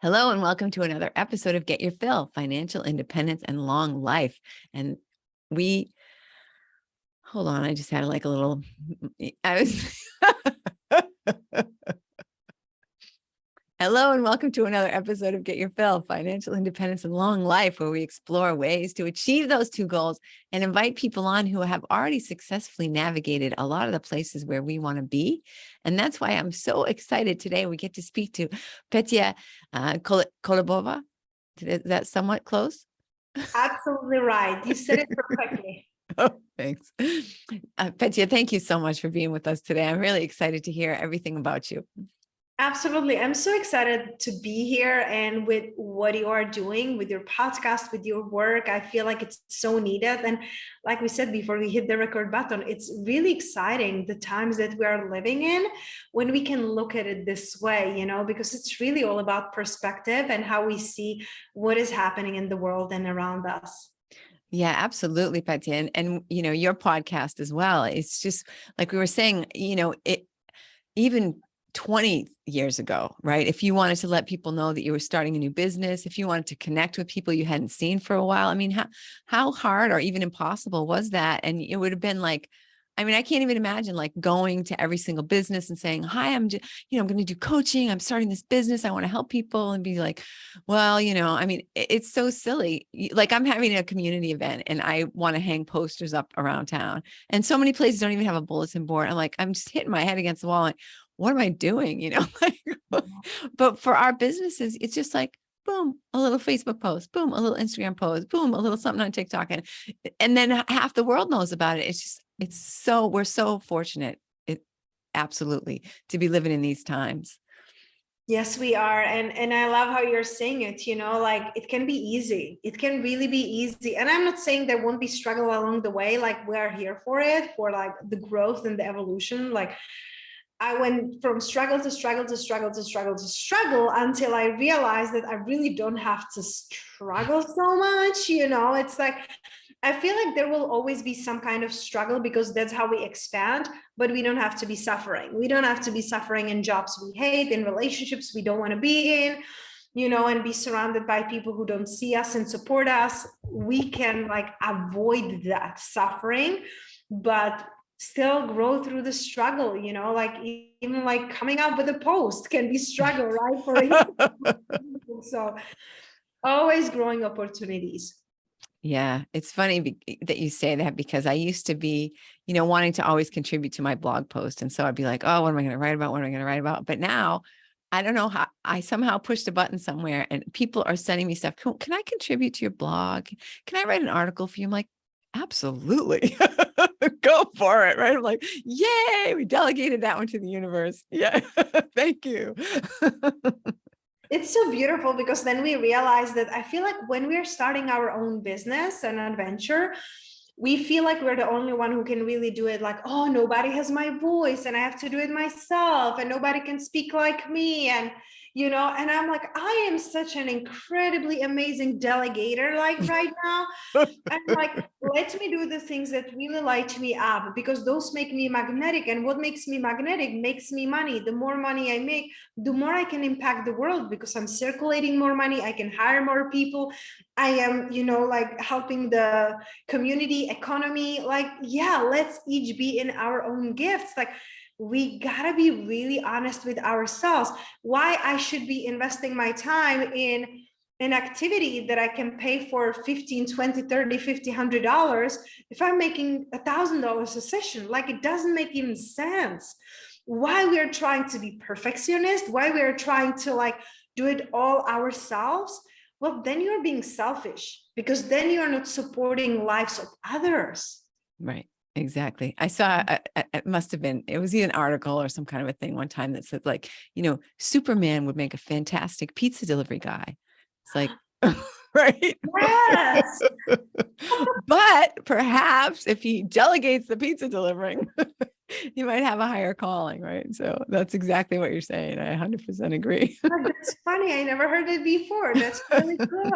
Hello and welcome to another episode of Get Your Fill, Financial Independence and Long Life. And hold on, I just had like a little, Hello and welcome to another episode of Get Your Fill, Financial Independence and Long Life, where we explore ways to achieve those two goals and invite people on who have already successfully navigated a lot of the places where we want to be. And that's why I'm so excited today. We get to speak to Petia Kolibova. Is that somewhat close? Absolutely right. You said it perfectly. Oh, thanks. Petia, thank you so much for being with us today. I'm really excited to hear everything about you. Absolutely. I'm so excited to be here and with what you are doing with your podcast, with your work. I feel like it's so needed. And like we said before we hit the record button, it's really exciting the times that we are living in when we can look at it this way, because it's really all about perspective and how we see what is happening in the world and around us. Yeah, absolutely, Petia. And your podcast as well. It's just like we were saying, even 20 years ago, right? If you wanted to let people know that you were starting a new business, if you wanted to connect with people you hadn't seen for a while, I mean, how hard or even impossible was that? And it would have been like, I mean, I can't even imagine like going to every single business and saying, hi, I'm going to do coaching. I'm starting this business. I want to help people, and be like, well, I mean, it's so silly. Like I'm having a community event and I want to hang posters up around town, and so many places don't even have a bulletin board. I'm like, I'm just hitting my head against the wall. Like, what am I doing? But for our businesses, it's just like, boom, a little Facebook post, boom, a little Instagram post, boom, a little something on TikTok. And then half the world knows about it. We're so fortunate. Absolutely to be living in these times. Yes, we are. And I love how you're saying it, like it can be easy. It can really be easy. And I'm not saying there won't be struggle along the way. Like we are here for it, for like the growth and the evolution. Like I went from struggle to struggle to struggle to struggle to struggle until I realized that I really don't have to struggle so much. It's like, I feel like there will always be some kind of struggle because that's how we expand, but we don't have to be suffering. We don't have to be suffering in jobs we hate, in relationships we don't want to be in, and be surrounded by people who don't see us and support us. We can like avoid that suffering, but still grow through the struggle, like even like coming up with a post can be struggle, right? So always growing opportunities. Yeah, it's funny that you say that, because I used to be, wanting to always contribute to my blog post. And so I'd be like, oh, what am I going to write about? What am I going to write about? But now I don't know how I somehow pushed a button somewhere and people are sending me stuff. Can I contribute to your blog? Can I write an article for you? I'm like, absolutely. Go for it. Right. I'm like, yay, we delegated that one to the universe. Yeah. Thank you. It's so beautiful because then we realize that I feel like when we're starting our own business and adventure, we feel like we're the only one who can really do it. Like, oh, nobody has my voice and I have to do it myself and nobody can speak like me. And and I'm like, I am such an incredibly amazing delegator, like right now. And like, let me do the things that really light me up because those make me magnetic. And what makes me magnetic makes me money. The more money I make, the more I can impact the world because I'm circulating more money. I can hire more people. I am, like helping the community economy. Like, yeah, let's each be in our own gifts. Like, we gotta be really honest with ourselves. Why I should be investing my time in an activity that I can pay for 15, 20, 30, 50, $100 if I'm making $1,000 a session. Like it doesn't make even sense. Why we are trying to be perfectionist, why we are trying to like do it all ourselves. Well, then you're being selfish because then you're not supporting lives of others. Right. Exactly. I saw, it must have been, it was either an article or some kind of a thing one time that said like, Superman would make a fantastic pizza delivery guy. It's like, right. Yes. But perhaps if he delegates the pizza delivering, he might have a higher calling, right? So that's exactly what you're saying. I 100% agree. That's funny. I never heard it before. That's really good.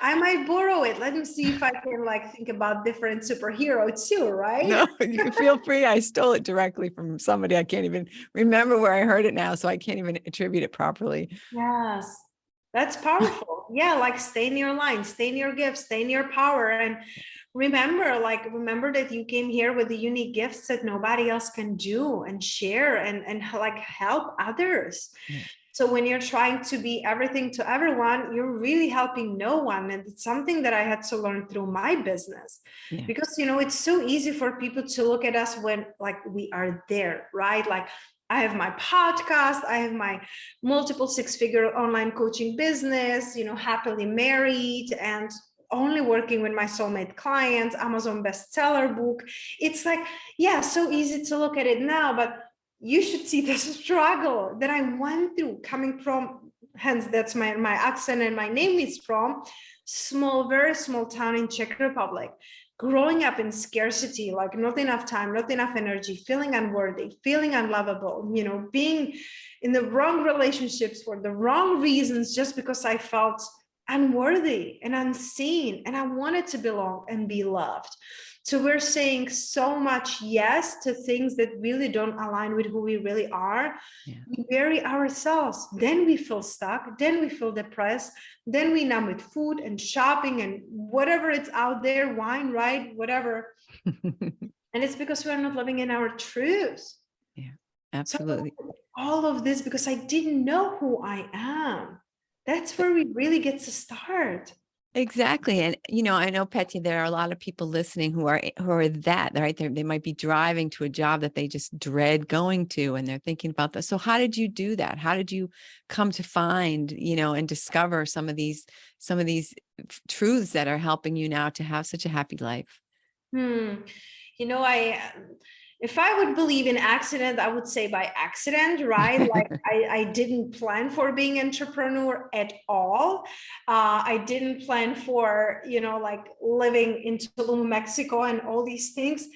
I might borrow it. Let me see if I can like think about different superhero too, right? No, you feel free. I stole it directly from somebody. I can't even remember where I heard it now, so I can't even attribute it properly. Yes. That's powerful. Yeah, like stay in your line, stay in your gifts, stay in your power. And remember that you came here with the unique gifts that nobody else can do, and share and like help others. Yeah. So when you're trying to be everything to everyone, you're really helping no one. And it's something that I had to learn through my business, Yeah. because, it's so easy for people to look at us when like we are there, right? Like I have my podcast, I have my multiple six-figure online coaching business, happily married and only working with my soulmate clients, Amazon bestseller book. It's like, yeah, so easy to look at it now, but you should see the struggle that I went through coming from, hence that's my accent and my name is from, very small town in Czech Republic, growing up in scarcity, like not enough time, not enough energy, feeling unworthy, feeling unlovable, being in the wrong relationships for the wrong reasons, just because I felt unworthy and unseen and I wanted to belong and be loved. So we're saying so much yes to things that really don't align with who we really are. Yeah. We bury ourselves, then we feel stuck, then we feel depressed, then we numb with food and shopping and whatever it's out there, wine, right, whatever. And it's because we're not living in our truth. Yeah, absolutely. So all of this because I didn't know who I am. That's where we really get to start. Exactly. And, I know, Petia, there are a lot of people listening who are that, right? They might be driving to a job that they just dread going to, and they're thinking about that. So how did you do that? How did you come to find, and discover some of these truths that are helping you now to have such a happy life? If I would believe in accident, I would say by accident, right? Like I didn't plan for being entrepreneur at all. I didn't plan for, like living in Tulum, Mexico and all these things.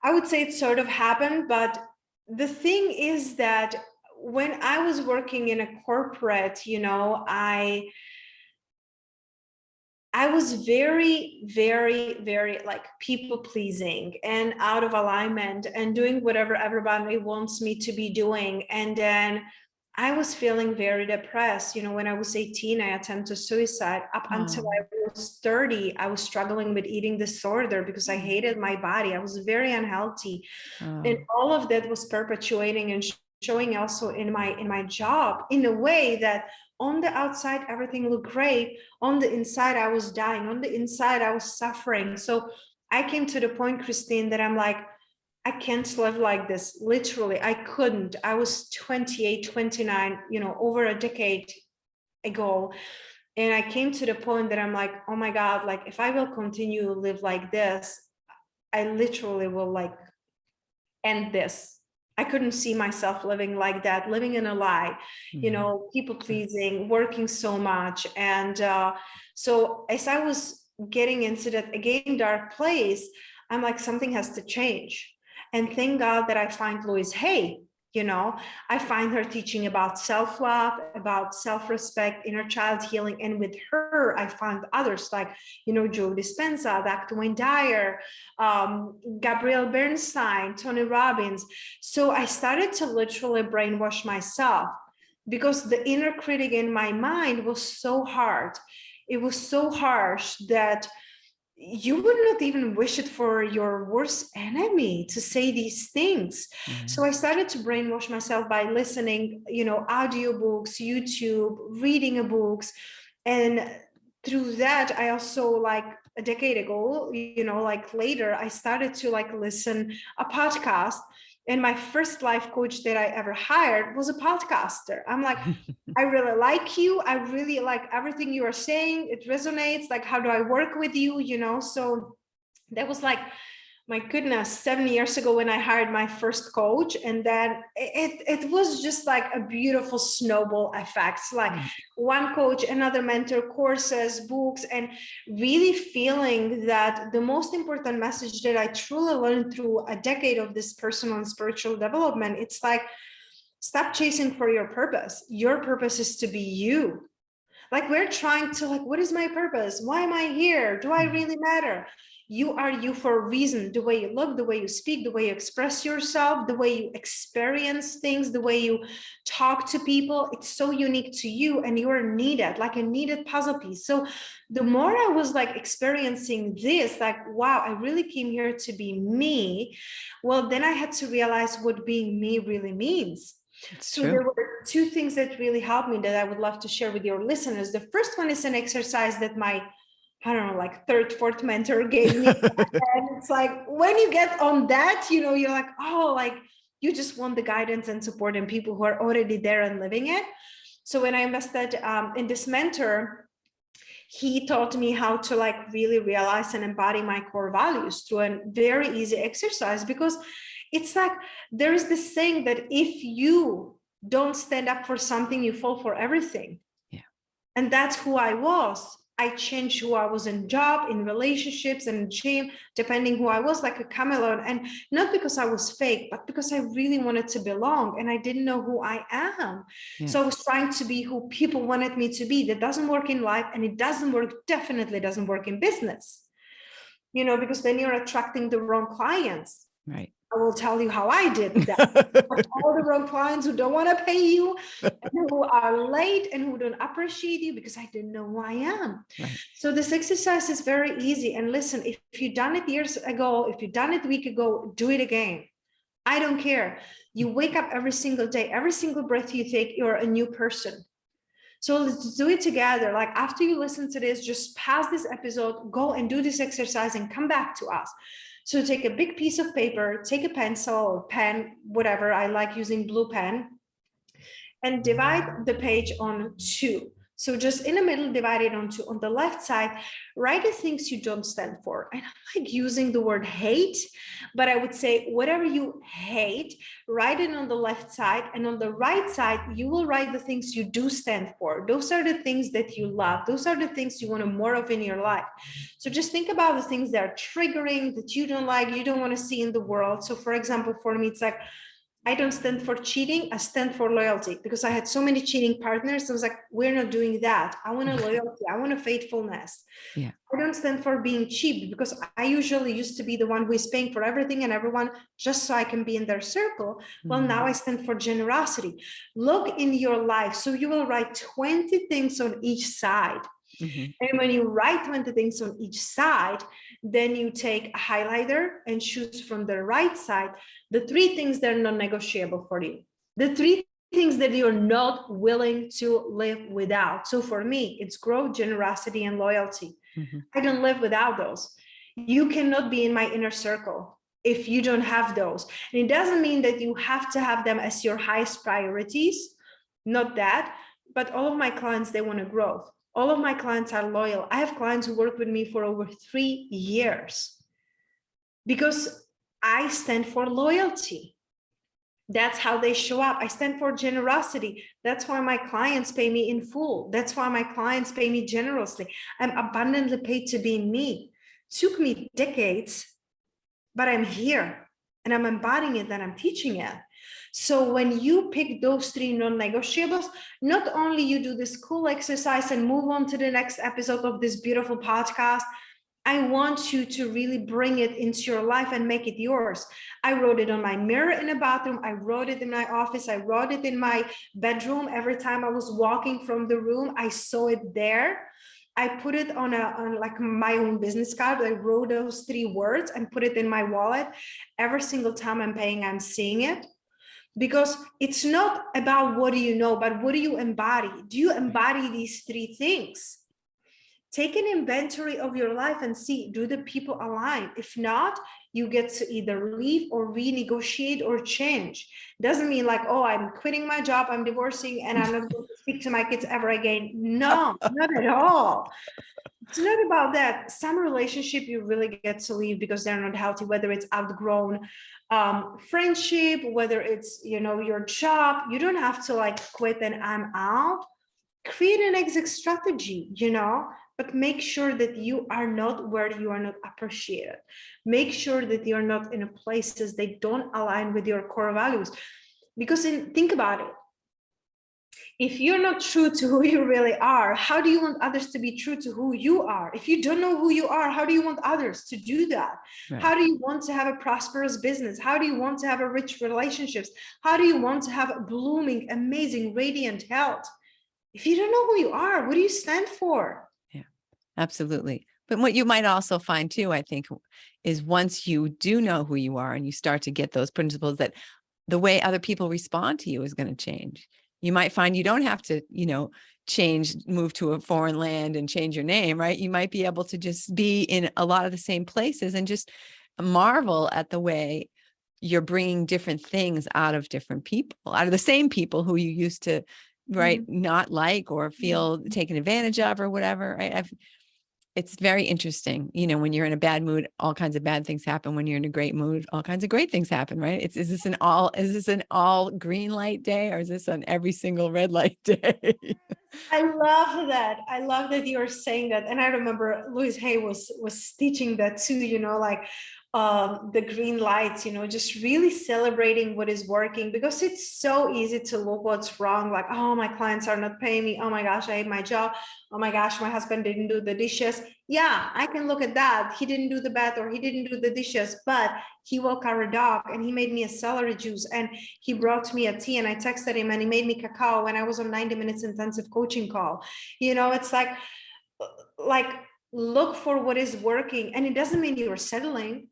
I would say it sort of happened. But the thing is that when I was working in a corporate, I was very, very, very like people pleasing and out of alignment and doing whatever everybody wants me to be doing. And then I was feeling very depressed. When I was 18, I attempted suicide. Up until I was 30, I was struggling with eating disorder because I hated my body. I was very unhealthy. And all of that was perpetuating and showing also in my job in a way that on the outside, everything looked great. On the inside, I was dying. On the inside, I was suffering. So I came to the point, Christine, that I'm like, I can't live like this. Literally, I couldn't. I was 28, 29, over a decade ago. And I came to the point that I'm like, oh my God, like if I will continue to live like this, I literally will like end this. I couldn't see myself living like that, living in a lie, people pleasing, working so much. And so as I was getting into that, again, dark place, I'm like, something has to change. And thank God that I find Louise Hay. I find her teaching about self-love, about self-respect, inner child healing. And with her, I find others like, Joe Dispenza, Dr. Wayne Dyer, Gabrielle Bernstein, Tony Robbins. So I started to literally brainwash myself because the inner critic in my mind was so hard. It was so harsh that you would not even wish it for your worst enemy to say these things. Yeah. So I started to brainwash myself by listening, audiobooks, YouTube, reading books. And through that, I also like a decade ago, like later, I started to like listen a podcast. And my first life coach that I ever hired was a podcaster. I'm like, I really like you. I really like everything you are saying. It resonates. Like, how do I work with you? So that was like, my goodness, 7 years ago when I hired my first coach. And then it was just like a beautiful snowball effect. Like one coach, another mentor, courses, books, and really feeling that the most important message that I truly learned through a decade of this personal and spiritual development, it's like, stop chasing for your purpose. Your purpose is to be you. Like we're trying to like, what is my purpose? Why am I here? Do I really matter? You are you for a reason. The way you look, the way you speak, the way you express yourself, the way you experience things, the way you talk to people, it's so unique to you, and you are needed, like a needed puzzle piece. So the more I was like experiencing this, like, wow, I really came here to be me. Well, then I had to realize what being me really means. So there were two things that really helped me that I would love to share with your listeners. The first one is an exercise that my, I don't know, like third, fourth mentor gave me. And it's like, when you get on that, you know, you're like, oh, like you just want the guidance and support and people who are already there and living it. So when I invested in this mentor, he taught me how to like really realize and embody my core values through a very easy exercise, because it's like, there is this saying that if you don't stand up for something, you fall for everything. Yeah. And that's who I was. I changed who I was in job, in relationships, and gym, depending who I was, like a chameleon. And not because I was fake, but because I really wanted to belong and I didn't know who I am. Yeah. So I was trying to be who people wanted me to be. That doesn't work in life, and it doesn't work, definitely doesn't work in business, you know, because then you're attracting the wrong clients. Right. I will tell you how I did that. All the wrong clients who don't want to pay you, and who are late and who don't appreciate you, because I didn't know who I am. Right. So this exercise is very easy. And listen, if you've done it years ago, if you've done it a week ago, do it again. I don't care. You wake up every single day, every single breath you take, you're a new person. So let's do it together. Like after you listen to this, just pause this episode, go and do this exercise and come back to us. So take a big piece of paper, take a pencil or pen, whatever. I like using blue pen, and divide the page on two. So just in the middle, divide it on two. On the left side, write the things you don't stand for. I don't like using the word hate, but I would say whatever you hate, write it on the left side. And on the right side, you will write the things you do stand for. Those are the things that you love. Those are the things you want more of in your life. So just think about the things that are triggering, that you don't like, you don't want to see in the world. So for example, for me, it's like, I don't stand for cheating. I stand for loyalty, because I had so many cheating partners. I was like, we're not doing that. I want a loyalty. I want a faithfulness. Yeah. I don't stand for being cheap, because I usually used to be the one who is paying for everything and everyone just so I can be in their circle. Well, now I stand for generosity. Look in your life. So you will write 20 things on each side. And when you write 20 things on each side, then you take a highlighter and choose from the right side the 3 things that are non-negotiable for you, the 3 things that you're not willing to live without. So for me, it's growth, generosity, and loyalty. I don't live without those. You cannot be in my inner circle if you don't have those. And it doesn't mean that you have to have them as your highest priorities, not that, but all of my clients, they want to grow. All of my clients are loyal. I have clients who work with me for over 3 years because I stand for loyalty. That's how they show up. I stand for generosity. That's why my clients pay me in full. That's why my clients pay me generously. I'm abundantly paid to be me. It took me decades, but I'm here and I'm embodying it and I'm teaching it. So when you pick those 3 non-negotiables, not only you do this cool exercise and move on to the next episode of this beautiful podcast, I want you to really bring it into your life and make it yours. I wrote it on my mirror in the bathroom. I wrote it in my office. I wrote it in my bedroom. Every time I was walking from the room, I saw it there. I put it on like my own business card. I wrote those 3 words and put it in my wallet. Every single time I'm paying, I'm seeing it. Because it's not about what do you know, but what do you embody? Do you embody these 3 things? Take an inventory of your life and see, do the people align? If not, you get to either leave or renegotiate or change. Doesn't mean like, oh, I'm quitting my job, I'm divorcing, and I'm not going to speak to my kids ever again. No, not at all. It's not about that. Some relationship you really get to leave because they're not healthy, whether it's outgrown friendship, whether it's, you know, your job. You don't have to like quit and I'm out. Create an exit strategy, you know, but make sure that you are not where you are not appreciated. Make sure that you're not in places that don't align with your core values. Because think about it. If you're not true to who you really are, how do you want others to be true to who you are? If you don't know who you are, how do you want others to do that? Right. How do you want to have a prosperous business? How do you want to have a rich relationships? How do you want to have a blooming, amazing, radiant health? If you don't know who you are, what do you stand for? Yeah, absolutely. But what you might also find too, I think, is once you do know who you are and you start to get those principles, that the way other people respond to you is going to change. You might find you don't have to, change, move to a foreign land and change your name, right? You might be able to just be in a lot of the same places and just marvel at the way you're bringing different things out of different people, out of the same people who you used to, right, not like or feel taken advantage of or whatever, right? It's very interesting. When you're in a bad mood, all kinds of bad things happen. When you're in a great mood, all kinds of great things happen, right? Is this an all green light day, or is this on every single red light day? I love that. I love that you're saying that. And I remember Louise Hay was teaching that too, like the green lights, just really celebrating what is working, because it's so easy to look what's wrong. Like, oh, my clients are not paying me. Oh my gosh, I hate my job. Oh my gosh, my husband didn't do the dishes. Yeah, I can look at that. He didn't do the bath, or he didn't do the dishes, but he woke our dog and he made me a celery juice and he brought me a tea, and I texted him and he made me cacao when I was on 90 minutes intensive coaching call. It's like look for what is working, and it doesn't mean you're settling.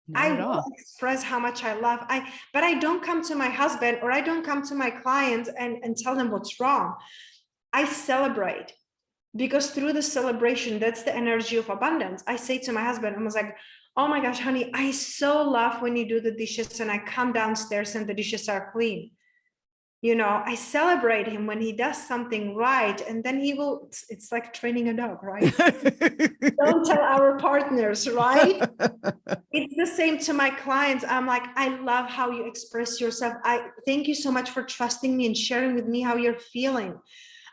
Not at all. Express how much I love. But I don't come to my husband or I don't come to my clients and tell them what's wrong. I celebrate, because through the celebration, that's the energy of abundance. I say to my husband, I was like, oh my gosh, honey, I so love when you do the dishes and I come downstairs and the dishes are clean. I celebrate him when he does something right, and then it's like training a dog, right? Don't tell our partners, right? It's the same to my clients. I'm like, I love how you express yourself. I thank you so much for trusting me and sharing with me how you're feeling.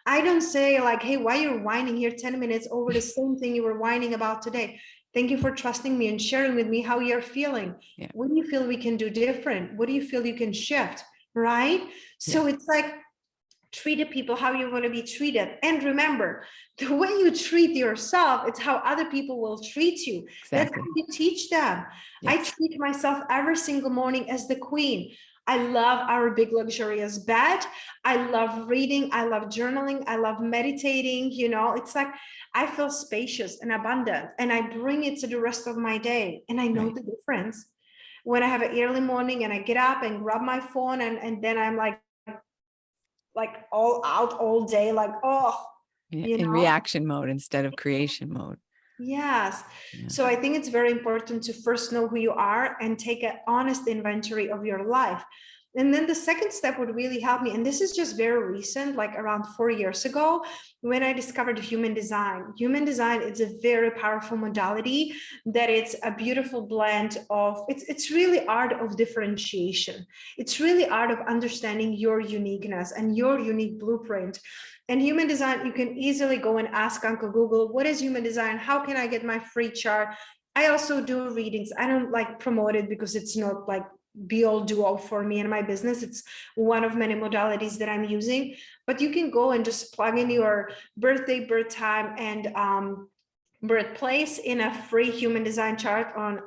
I don't say like, hey, why you're whining here 10 minutes over the same thing you were whining about today. Thank you for trusting me and sharing with me how you're feeling. Yeah. What do you feel we can do different? What do you feel you can shift? Right? So it's like, treat the people how you want to be treated. And remember, the way you treat yourself, it's how other people will treat you. Exactly. That's how you teach them. Yes. I treat myself every single morning as the queen. I love our big luxurious bed. I love reading. I love journaling. I love meditating. It's like I feel spacious and abundant, and I bring it to the rest of my day. And I know the difference when I have an early morning and I get up and grab my phone and then I'm like all out all day, like, in reaction mode instead of creation mode. Yes. Yeah. So I think it's very important to first know who you are and take an honest inventory of your life. And then the second step would really help me. And this is just very recent, like around 4 years ago, when I discovered human design. Human design is a very powerful modality that it's a beautiful blend of, it's really art of differentiation. It's really art of understanding your uniqueness and your unique blueprint. And human design, you can easily go and ask Uncle Google, what is human design? How can I get my free chart? I also do readings. I don't like promote it because it's not like be all do all for me and my business. It's one of many modalities that I'm using, but you can go and just plug in your birthday, birth time, and birthplace in a free human design chart on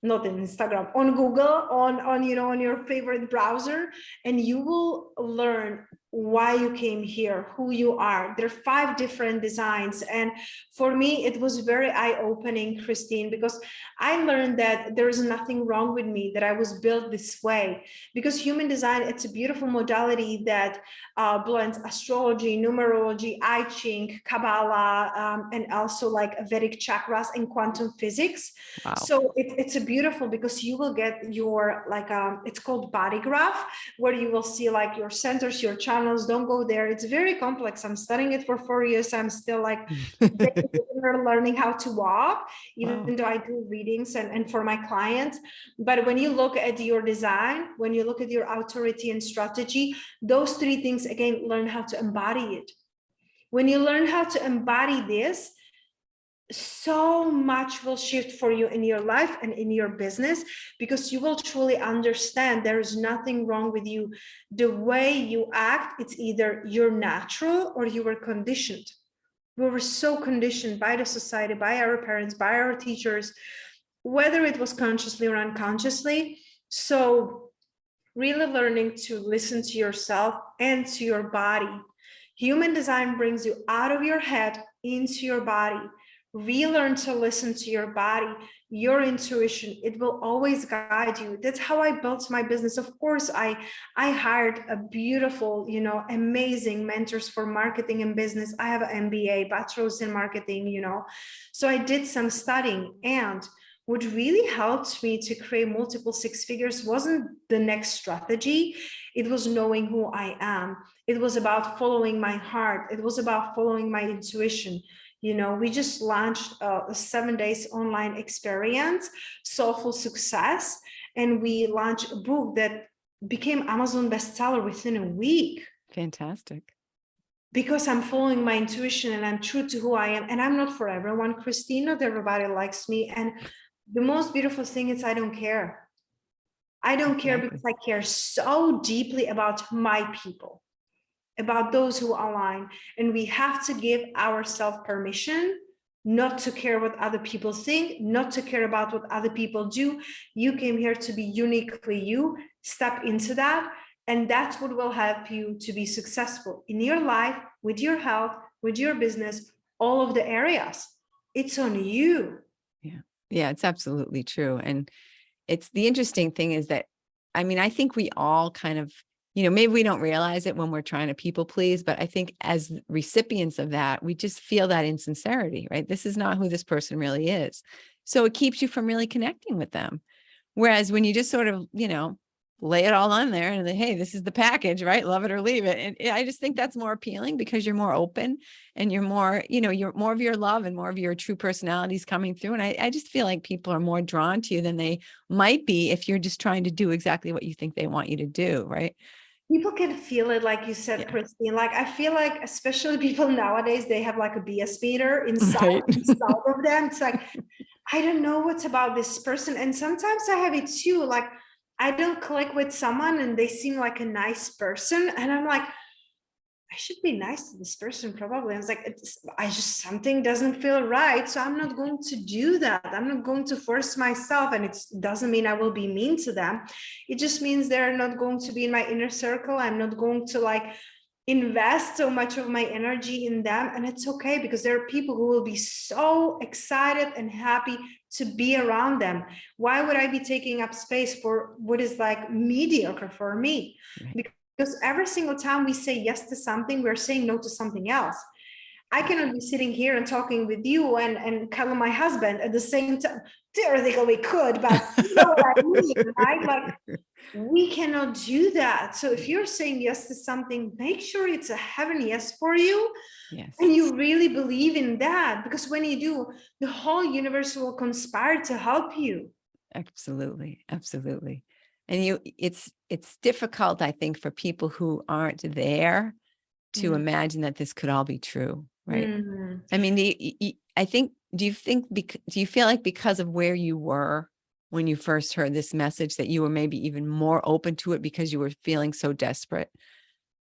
not in Instagram, on Google, on your favorite browser, and you will learn why you came here, who you are. There are 5 different designs. And for me, it was very eye-opening, Christine, because I learned that there is nothing wrong with me, that I was built this way. Because human design, it's a beautiful modality that blends astrology, numerology, I Ching, Kabbalah, and also like Vedic chakras and quantum physics. Wow. So it's a beautiful, because you will get your it's called body graph, where you will see like your centers, your channels. Don't go there. It's very complex. I'm studying it for 4 years. I'm still like learning how to walk, even though I do readings and for my clients. But when you look at your design, when you look at your authority and strategy, those 3 things, again, learn how to embody it. When you learn how to embody this, so much will shift for you in your life and in your business, because you will truly understand there is nothing wrong with you. The way you act, it's either you're natural or you were conditioned. We were so conditioned by the society, by our parents, by our teachers, whether it was consciously or unconsciously. So really learning to listen to yourself and to your body. Human design brings you out of your head into your body. Relearn to listen to your body, your intuition. It will always guide you. That's how I built my business. Of course, I hired a beautiful, amazing mentors for marketing and business. I have an MBA, bachelor's in marketing, so I did some studying. And what really helped me to create multiple six figures wasn't the next strategy. It was knowing who I am. It was about following my heart. It was about following my intuition. We just launched a 7 days online experience, Soulful Success, and we launched a book that became Amazon bestseller within a week. Fantastic. Because I'm following my intuition and I'm true to who I am. And I'm not for everyone, Christine. Not everybody likes me. And the most beautiful thing is I don't care. I don't care because I care so deeply about my people, about those who align. And we have to give ourselves permission not to care what other people think, not to care about what other people do. You came here to be uniquely you. Step into that. And that's what will help you to be successful in your life, with your health, with your business, all of the areas. It's on you. Yeah, it's absolutely true. And it's the interesting thing is that, I think we all kind of, maybe we don't realize it when we're trying to people please, but I think as recipients of that, we just feel that insincerity, right? This is not who this person really is. So it keeps you from really connecting with them. Whereas when you just sort of, lay it all on there and then, hey, this is the package, right? Love it or leave it. And I just think that's more appealing because you're more open and you're more, you're more of your love and more of your true personalities coming through. And I just feel like people are more drawn to you than they might be if you're just trying to do exactly what you think they want you to do, right? People can feel it, like you said, Christine. Like, I feel like, especially people nowadays, they have like a BS meter inside of them. It's like, I don't know what's about this person. And sometimes I have it too. Like, I don't click with someone and they seem like a nice person. And I'm like, I should be nice to this person probably. I was like, something doesn't feel right. So I'm not going to do that. I'm not going to force myself. And it doesn't mean I will be mean to them. It just means they're not going to be in my inner circle. I'm not going to invest so much of my energy in them. And it's okay, because there are people who will be so excited and happy to be around them. Why would I be taking up space for what is mediocre for me? Right. Because every single time we say yes to something, we're saying no to something else. I cannot be sitting here and talking with you and calling my husband at the same time. Theoretically, we could, but you know what I mean, right? We cannot do that. So if you're saying yes to something, make sure it's a heaven yes for you. Yes. And you really believe in that, because when you do, the whole universe will conspire to help you. Absolutely. Absolutely. And it's difficult, I think, for people who aren't there to imagine that this could all be true, right? I mean, do you feel like because of where you were when you first heard this message that you were maybe even more open to it because you were feeling so desperate?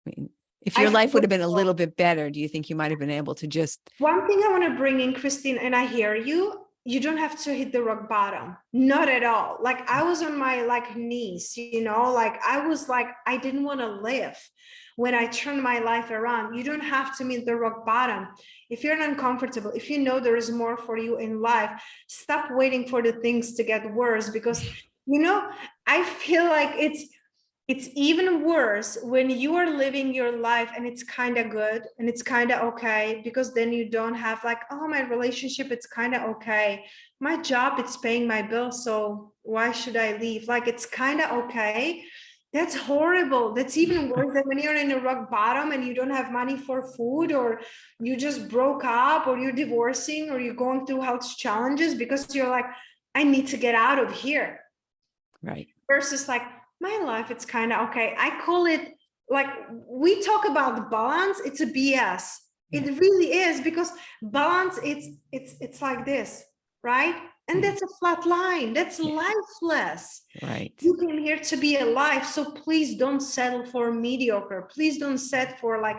I mean, if your life would have been a little bit better, do you think you might have been able to just... One thing I want to bring in, Christine, and I hear you, you don't have to hit the rock bottom. Not at all. I was on my knees, I didn't want to live when I turned my life around. You don't have to meet the rock bottom. If you're uncomfortable, if you know there is more for you in life, stop waiting for the things to get worse, because, I feel like it's even worse when you are living your life and it's kind of good and it's kind of okay, because then you don't have oh, my relationship, it's kind of okay. My job, it's paying my bills, so why should I leave? It's kind of okay. That's horrible. That's even worse than when you're in a rock bottom and you don't have money for food, or you just broke up, or you're divorcing, or you're going through health challenges because you're like, I need to get out of here. Right. Versus my life, it's kind of okay. I call it, we talk about the balance, it's a BS. It really is, because balance, it's like this, right? And that's a flat line. That's lifeless. Right. You came here to be alive. So please don't settle for mediocre. Please don't settle for like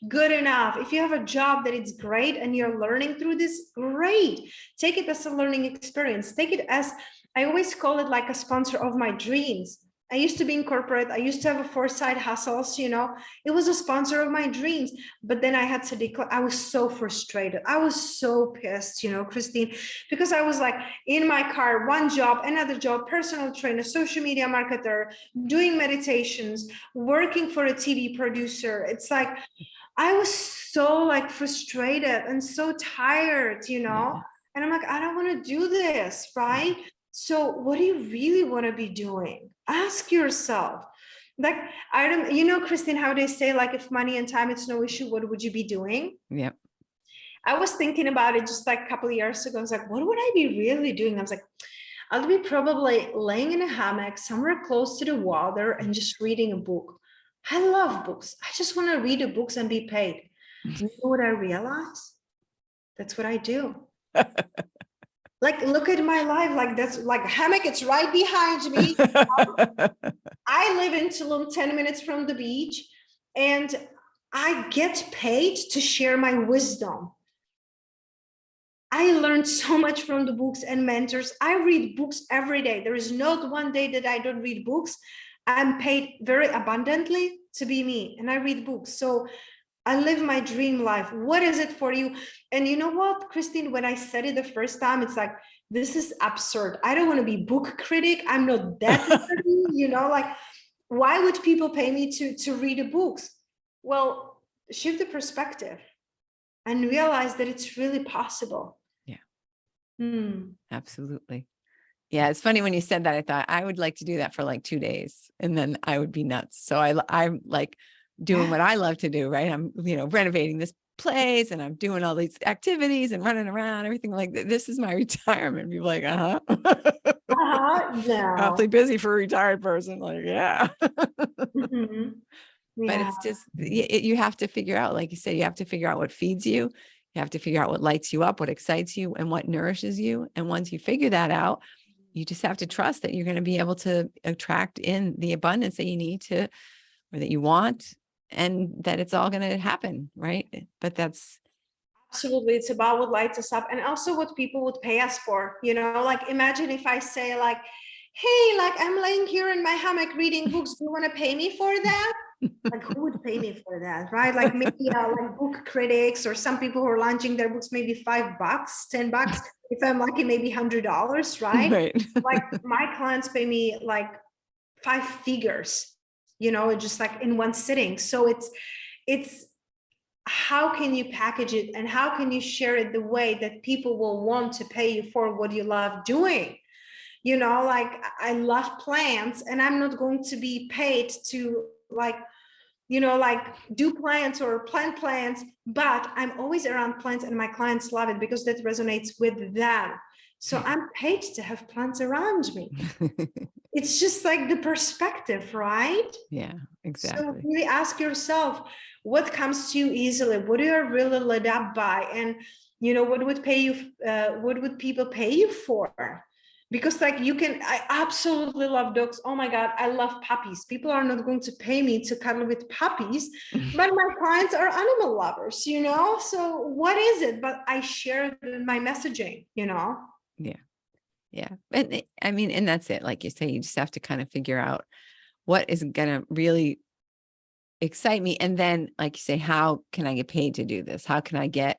good enough. If you have a job that it's great and you're learning through this, great. Take it as a learning experience. Take it as, I always call it like a sponsor of my dreams. I used to be in corporate. I used to have a 4-side hustles, you know, it was a sponsor of my dreams. But then I had to declare, I was so frustrated. I was so pissed, you know, Christine, because I was like in my car, one job, another job, personal trainer, social media marketer, doing meditations, working for a TV producer. It's like, I was so like frustrated and so tired, you know, and I'm like, I don't want to do this, right? So what do you really want to be doing? Ask yourself. Like, I don't, you know, Christine, how they say, like, if money and time, it's no issue, what would you be doing? Yep. I was thinking about it just like a couple of years ago. I was like, what would I be really doing? I was like, I'll be probably laying in a hammock somewhere close to the water and just reading a book. I love books. I just want to read the books and be paid. You know what I realized? That's what I do. Like, look at my life. Like, that's like a hammock. It's right behind me. I live in Tulum, 10 minutes from the beach, and I get paid to share my wisdom. I learned so much from the books and mentors. I read books every day. There is not one day that I don't read books. I'm paid very abundantly to be me, and I read books. So I live my dream life. What is it for you? And you know what, Christine, when I said it the first time, it's like, this is absurd. I don't want to be book critic. I'm not that, you know, like, why would people pay me to read the books? Well, shift the perspective and realize that it's really possible. Yeah. Absolutely. Yeah. It's funny when you said that, I thought I would like to do that for like 2 days and then I would be nuts. So I'm like doing what I love to do, right? I'm, you know, renovating this place and I'm doing all these activities and running around, everything like that. This is my retirement. People like, No. awfully busy for a retired person. Like, yeah. Mm-hmm. But Yeah. it's just, you have to figure out, like you said, you have to figure out what feeds you. You have to figure out what lights you up, what excites you, and what nourishes you. And once you figure that out, you just have to trust that you're going to be able to attract in the abundance that you need to, or that you want, and that it's all going to happen. Right. But that's Absolutely. It's about what lights us up and also what people would pay us for, you know, like, imagine if I say like, hey, like, I'm laying here in my hammock reading books. Do you want to pay me for that? Like, who would pay me for that? Right. Like, maybe like book critics or some people who are launching their books, maybe $5, $10. If I'm lucky, maybe $100. Right. Like, my clients pay me like 5 figures, you know, just like in one sitting. So it's how can you package it and how can you share it the way that people will want to pay you for what you love doing? You know, like, I love plants and I'm not going to be paid to, like, you know, like, do plants or plant plants, but I'm always around plants and my clients love it because that resonates with them. So I'm paid to have plants around me. It's just like the perspective, right? Yeah, exactly. So really ask yourself, what comes to you easily? What are you really lit up by? And, you know, what would pay you? What would people pay you for? Because like, I absolutely love dogs. Oh my God, I love puppies. People are not going to pay me to cuddle with puppies, but my clients are animal lovers, you know? So what is it? But I share my messaging, you know? Yeah. Yeah. And I mean, and that's it. Like you say, you just have to kind of figure out what is going to really excite me. And then, like you say, how can I get paid to do this? How can I get,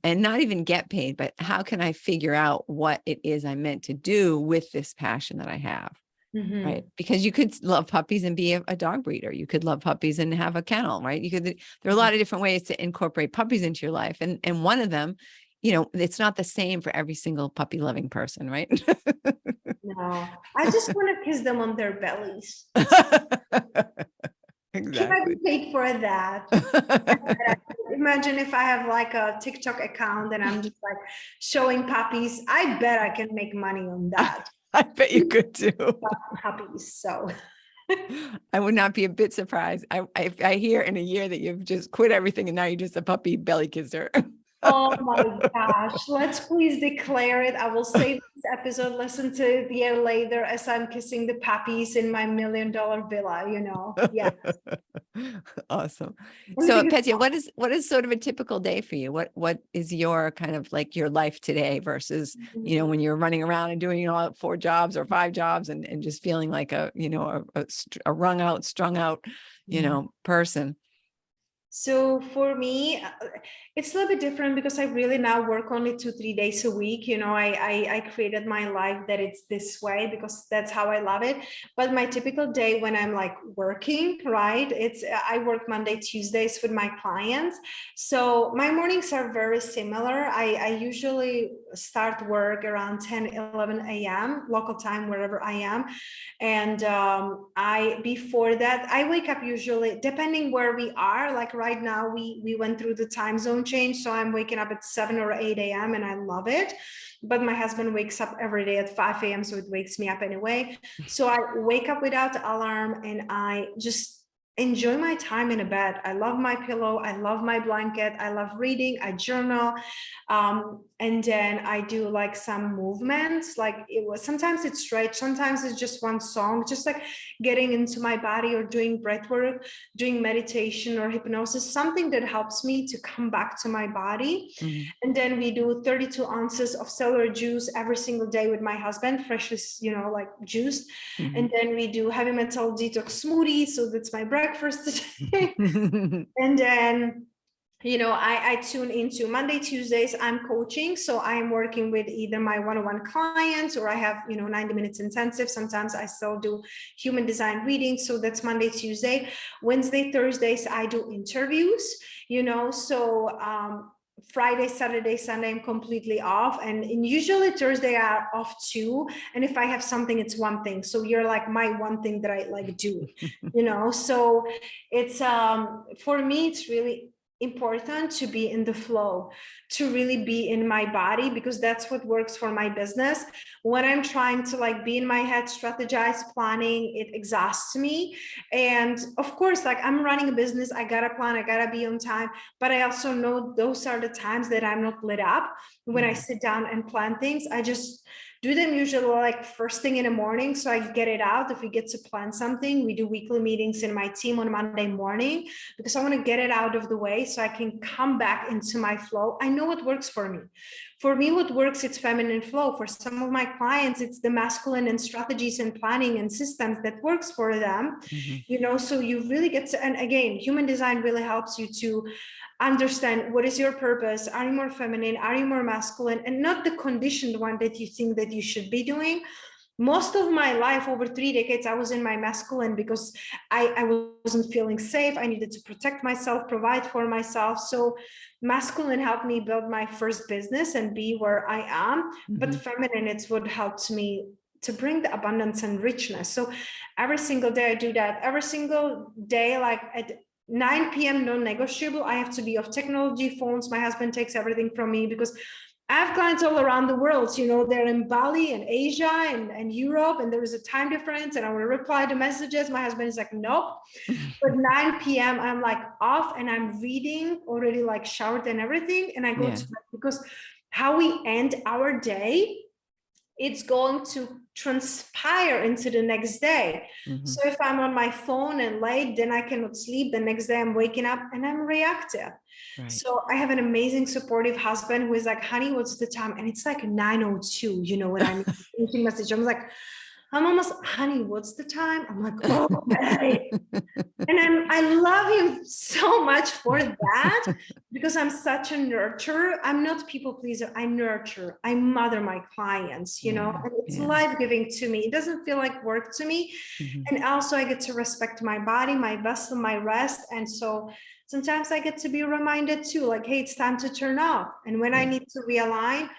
and not even get paid, but how can I figure out what it is I'm meant to do with this passion that I have? Mm-hmm. Right. Because you could love puppies and be a dog breeder. You could love puppies and have a kennel, right? There are a lot of different ways to incorporate puppies into your life. And one of them, you know, it's not the same for every single puppy loving person, right? No, I just want to kiss them on their bellies. Exactly. Can I be paid for that? Imagine if I have like a TikTok account and I'm just like showing puppies. I bet I can make money on that. I bet you could too. Puppies. So I would not be a bit surprised. If I hear in a year that you've just quit everything and now you're just a puppy belly kisser. Oh my gosh. Let's please declare it. I will save this episode, listen to it a year later as I'm kissing the puppies in my $1 million villa, Yeah. Awesome. I So think it's Petia, what is sort of a typical day for you? What is your kind of like your life today versus, when you're running around and doing all 4 jobs or 5 jobs and just feeling like a wrung out, strung out, person? So for me, it's a little bit different because I really now work only 2-3 days a week. I created my life that it's this way because that's how I love it. But my typical day when I'm like working, right? I work Monday, Tuesdays with my clients. So my mornings are very similar. I usually start work around 10, 11 a.m. local time, wherever I am. And before that, I wake up usually, depending where we are, like right now, we went through the time zone change. So I'm waking up at 7 or 8 a.m. and I love it. But my husband wakes up every day at 5 a.m. So it wakes me up anyway. So I wake up without the alarm and I just enjoy my time in a bed. I love my pillow. I love my blanket. I love reading. I journal. And then I do like some movements, like sometimes it's stretch, sometimes it's just one song, just like getting into my body or doing breathwork, doing meditation or hypnosis, something that helps me to come back to my body. And then we do 32 ounces of celery juice every single day with my husband, freshly, like juiced. And then we do heavy metal detox smoothie. So that's my breakfast today. And then I tune into Monday, Tuesdays, I'm coaching. So I'm working with either my one-on-one clients or I have, 90 minutes intensive. Sometimes I still do human design readings. So that's Monday, Tuesday. Wednesday, Thursdays, I do interviews, so Friday, Saturday, Sunday, I'm completely off. And usually Thursday are off too. And if I have something, it's one thing. So you're like my one thing that I like do, so it's, for me, it's really important to be in the flow, to really be in my body, because that's what works for my business. When I'm trying to like be in my head, strategize, planning, it exhausts me. And of course, like I'm running a business, I gotta plan, I gotta be on time, but I also know those are the times that I'm not lit up. When I sit down and plan things, I just do them usually like first thing in the morning. So I get it out. If we get to plan something, we do weekly meetings in my team on Monday morning because I want to get it out of the way so I can come back into my flow. I know what works for me. For me, what works, it's feminine flow. For some of my clients, it's the masculine and strategies and planning and systems that works for them. So you really get to, and again, human design really helps you to understand what is your purpose. Are you more feminine? Are you more masculine? And not the conditioned one that you think that you should be doing. Most of my life, over 3 decades, I was in my masculine because I wasn't feeling safe. I needed to protect myself, provide for myself. So masculine helped me build my first business and be where I am. But feminine, it's what helped me to bring the abundance and richness. So every single day I do that. Every single day, like at 9 p.m. non-negotiable, I have to be off technology, phones. My husband takes everything from me because I have clients all around the world. They're in Bali and Asia and Europe, and there is a time difference, and I will reply to messages. My husband is like, nope. But 9 p.m. I'm like off and I'm reading, already like showered and everything. And I go to bed, because how we end our day, it's going to transpire into the next day. So if I'm on my phone and late, then I cannot sleep. The next day I'm waking up and I'm reactive. Right. So I have an amazing supportive husband who is like, honey, what's the time? And it's like 9:02, when I'm finishing message. I'm like, I'm almost, honey, what's the time? I'm like, oh, okay. And I love him so much for that, because I'm such a nurturer. I'm not people pleaser. I nurture. I mother my clients, and it's life-giving to me. It doesn't feel like work to me. And also I get to respect my body, my vessel, my rest. And so sometimes I get to be reminded too, like, hey, it's time to turn off. And when I need to realign,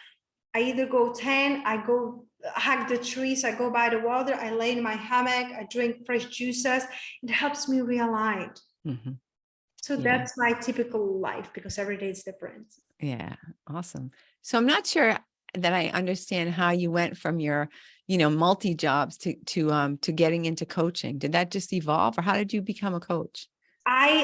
I either go 10, I go hug the trees, I go by the water, I lay in my hammock, I drink fresh juices. It helps me realign. So that's my typical life, because every day is different. Yeah. Awesome. So I'm not sure that I understand how you went from your, you know, multi jobs to getting into coaching. Did that just evolve, or how did you become a coach?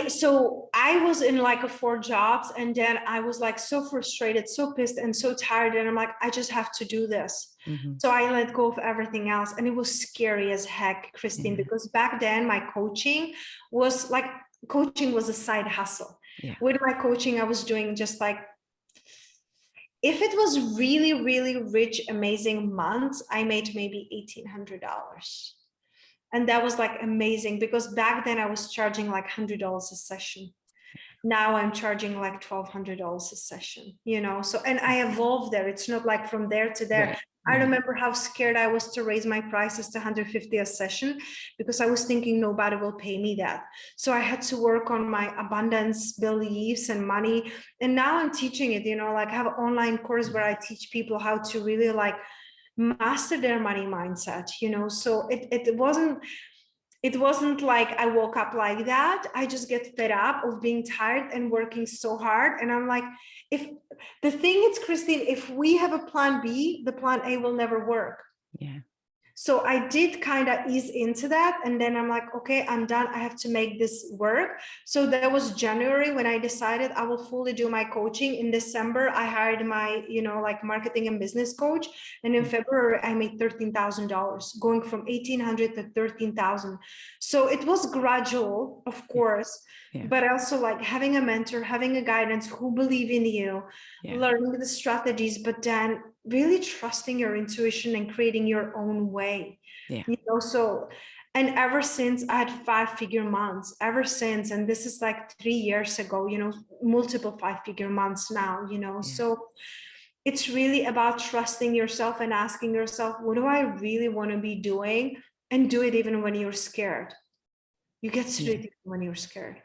So I was in like a 4 jobs, and then I was like so frustrated, so pissed, and so tired. And I'm like, I just have to do this. Mm-hmm. So I let go of everything else. And it was scary as heck, Christine, Yeah. because back then my coaching was a side hustle. Yeah. With my coaching, I was doing just like, if it was really, really rich, amazing months, I made maybe $1,800. And that was like amazing, because back then I was charging like $100 a session. Now I'm charging like $1,200 a session, you know? So, and I evolved there. It's not like from there to there. Right. I Right. remember how scared I was to raise my prices to 150 a session, because I was thinking nobody will pay me that. So I had to work on my abundance beliefs and money. And now I'm teaching it, you know, like I have an online course where I teach people how to really like master their money mindset, you know? So it wasn't like I woke up like that. I just get fed up of being tired and working so hard. And I'm like, if the thing is, Christine, if we have a plan B, the plan A will never work. Yeah. So I did kind of ease into that. And then I'm like, okay, I'm done. I have to make this work. So that was January when I decided I will fully do my coaching. In December, I hired my, you know, like marketing and business coach. And in February, I made $13,000, going from 1,800 to 13,000. So it was gradual, of course, Yeah. but also like having a mentor, having a guidance who believe in you, Yeah. learning the strategies, but then really trusting your intuition and creating your own way. Yeah. You know, so, and ever since I had 5-figure months, ever since, and this is like 3 years ago, you know, multiple 5-figure months now, you know. Yeah. So it's really about trusting yourself and asking yourself, what do I really want to be doing? And do it even when you're scared. You get to do it even when you're scared.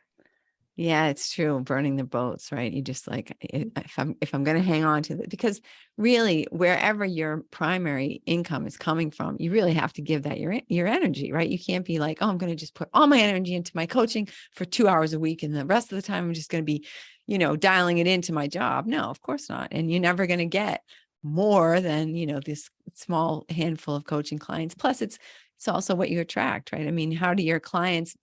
Yeah, it's true. Burning the boats, right? You just like, if I'm going to hang on to it, because really wherever your primary income is coming from, you really have to give that your energy, right? You can't be like, oh, I'm going to just put all my energy into my coaching for 2 hours a week, and the rest of the time I'm just going to be, you know, dialing it into my job. No, of course not. And you're never going to get more than, you know, this small handful of coaching clients. Plus it's also what you attract, right? I mean, how do your clients,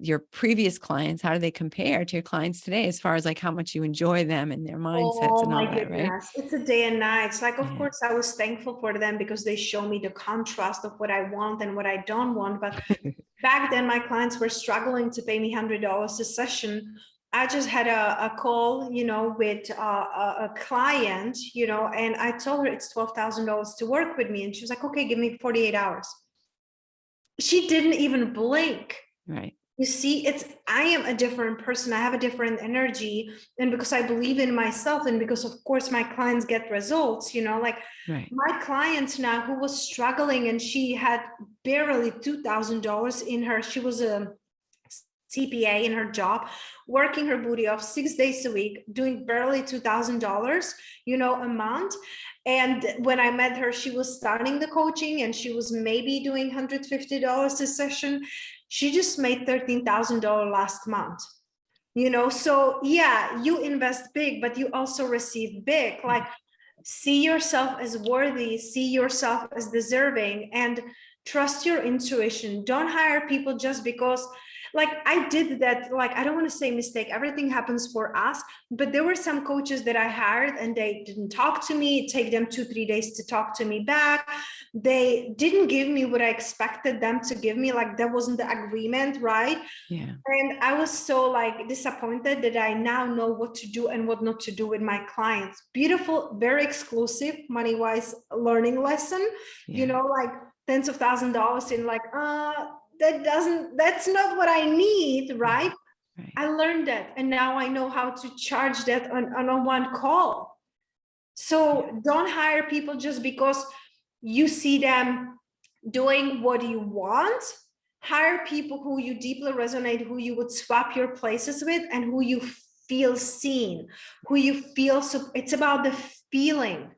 your previous clients, how do they compare to your clients today, as far as like how much you enjoy them and their mindsets Oh and all my that, right? goodness. It's a day and night. It's like, of Yeah. course, I was thankful for them because they show me the contrast of what I want and what I don't want. But back then, my clients were struggling to pay me $100 a session. I just had a call, you know, with a client, you know, and I told her it's $12,000 to work with me. And she was like, okay, give me 48 hours. She didn't even blink. Right. You see, I am a different person. I have a different energy. And because I believe in myself, and because, of course, my clients get results, you know, like Right. my client now who was struggling and she had barely $2,000 in her. She was a CPA in her job, working her booty off 6 days a week, doing barely $2,000, you know, a month. And when I met her, she was starting the coaching and she was maybe doing $150 a session. She just made $13,000 last month. You know, so yeah, you invest big, but you also receive big. Like, see yourself as worthy, see yourself as deserving, and trust your intuition. Don't hire people just because, like I did that, like I don't want to say mistake, everything happens for us, but there were some coaches that I hired and they didn't talk to me. Take them 2-3 days to talk to me back. They didn't give me what I expected them to give me. Like that wasn't the agreement, right? Yeah. And I was so like disappointed that I now know what to do and what not to do with my clients. Beautiful, very exclusive money-wise learning lesson, you know, like tens of $1,000s in like, that's not what I need, right? Right. I learned that. And now I know how to charge that on one call. So don't hire people just because you see them doing what you want. Hire people who you deeply resonate, who you would swap your places with, and who you feel seen, who you feel. So it's about the feeling.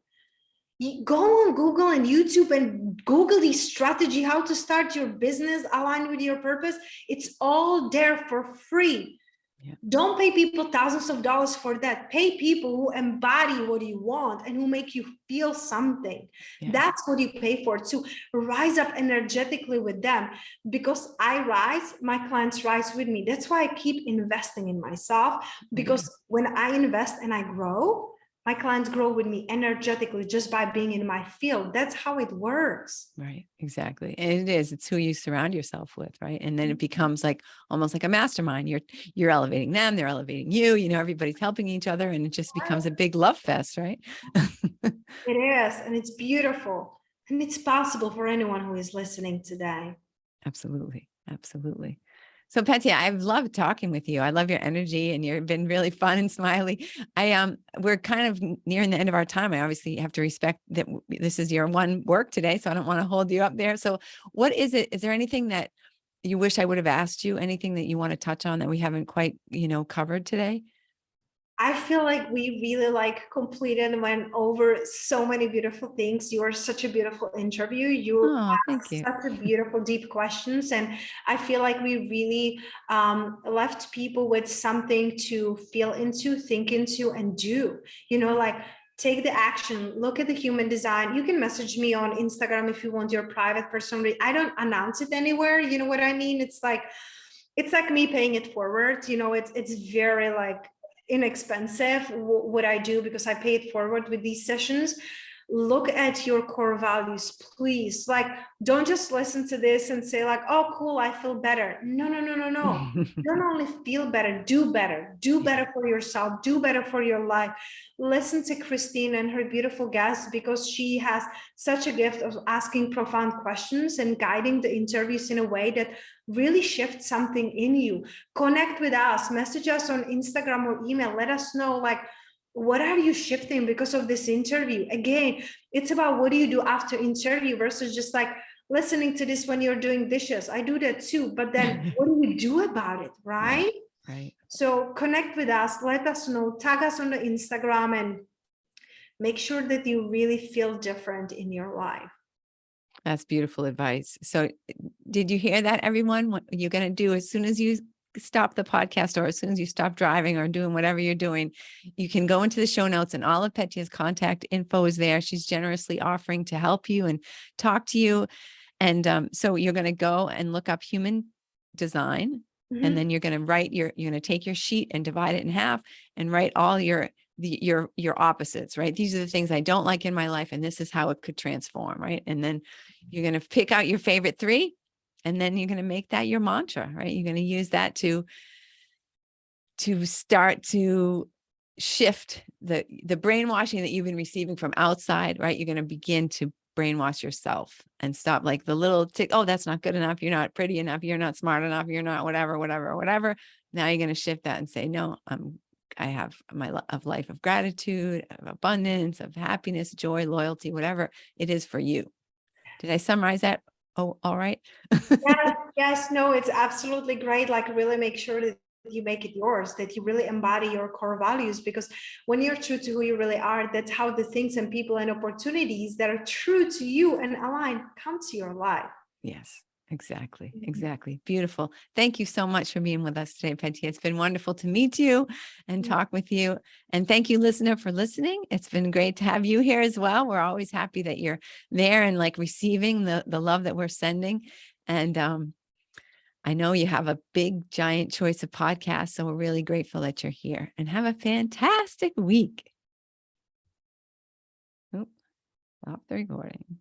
You go on Google and YouTube and Google the strategy, how to start your business aligned with your purpose. It's all there for free. Don't pay people thousands of dollars for that. Pay people who embody what you want and who make you feel something. Yeah. That's what you pay for, to rise up energetically with them. Because I rise, my clients rise with me. That's why I keep investing in myself, because when I invest and I grow, my clients grow with me energetically just by being in my field. That's how it works. Right. Exactly. And it's who you surround yourself with. Right. And then it becomes like almost like a mastermind. You're elevating them. They're elevating you. You know, everybody's helping each other, and it just becomes a big love fest. Right. It is. And it's beautiful. And it's possible for anyone who is listening today. Absolutely. Absolutely. So Petia, I've loved talking with you. I love your energy, and you've been really fun and smiley. We're kind of nearing the end of our time. I obviously have to respect that this is your one work today, so I don't want to hold you up there. So what is it? Is there anything that you wish I would have asked you? Anything that you want to touch on that we haven't quite, covered today? I feel like we really completed and went over so many beautiful things. You are such a beautiful interview. You Thank you. asked such a beautiful, deep questions. And I feel like we really left people with something to feel into, think into, and do, take the action, look at the human design. You can message me on Instagram if you want your private personal read. I don't announce it anywhere. You know what I mean? It's like me paying it forward. It's very inexpensive what I do, because I pay it forward with these sessions. Look at your core values, please. Don't just listen to this and say oh, cool, I feel better. No. Don't only feel better, do better for yourself, do better for your life. Listen to Christine and her beautiful guests, because she has such a gift of asking profound questions and guiding the interviews in a way that really shifts something in you. Connect with us, message us on Instagram or email. Let us know what are you shifting because of this interview? Again, it's about what do you do after interview versus just listening to this when you're doing dishes. I do that too, but then what do you do about it, right? Right. So connect with us, let us know, tag us on the Instagram, and make sure that you really feel different in your life. That's beautiful advice. So did you hear that, everyone? What you're going to do as soon as you stop the podcast, or as soon as you stop driving or doing whatever you're doing, you can go into the show notes, and all of Petia's contact info is there. She's generously offering to help you and talk to you. And so you're going to go and look up human design. And then you're going to you're going to take your sheet and divide it in half and write all your opposites, right? These are the things I don't like in my life, and this is how it could transform, right? And then you're going to pick out your favorite 3, and then you're going to make that your mantra, right? You're going to use that to start to shift the brainwashing that you've been receiving from outside, right? You're going to begin to brainwash yourself and stop the little tick. Oh, that's not good enough. You're not pretty enough. You're not smart enough. You're not whatever. Now you're going to shift that and say, no, I have my life of gratitude, of abundance, of happiness, joy, loyalty, whatever it is for you. Did I summarize that? Oh, all right. Yes, no, it's absolutely great. Really make sure that you make it yours, that you really embody your core values, because when you're true to who you really are, that's how the things and people and opportunities that are true to you and aligned come to your life. Yes. Exactly. Beautiful. Thank you so much for being with us today, Petia. It's been wonderful to meet you and talk with you. And thank you, listener, for listening. It's been great to have you here as well. We're always happy that you're there and receiving the love that we're sending. And I know you have a big, giant choice of podcasts, so we're really grateful that you're here. And have a fantastic week. Stop the recording.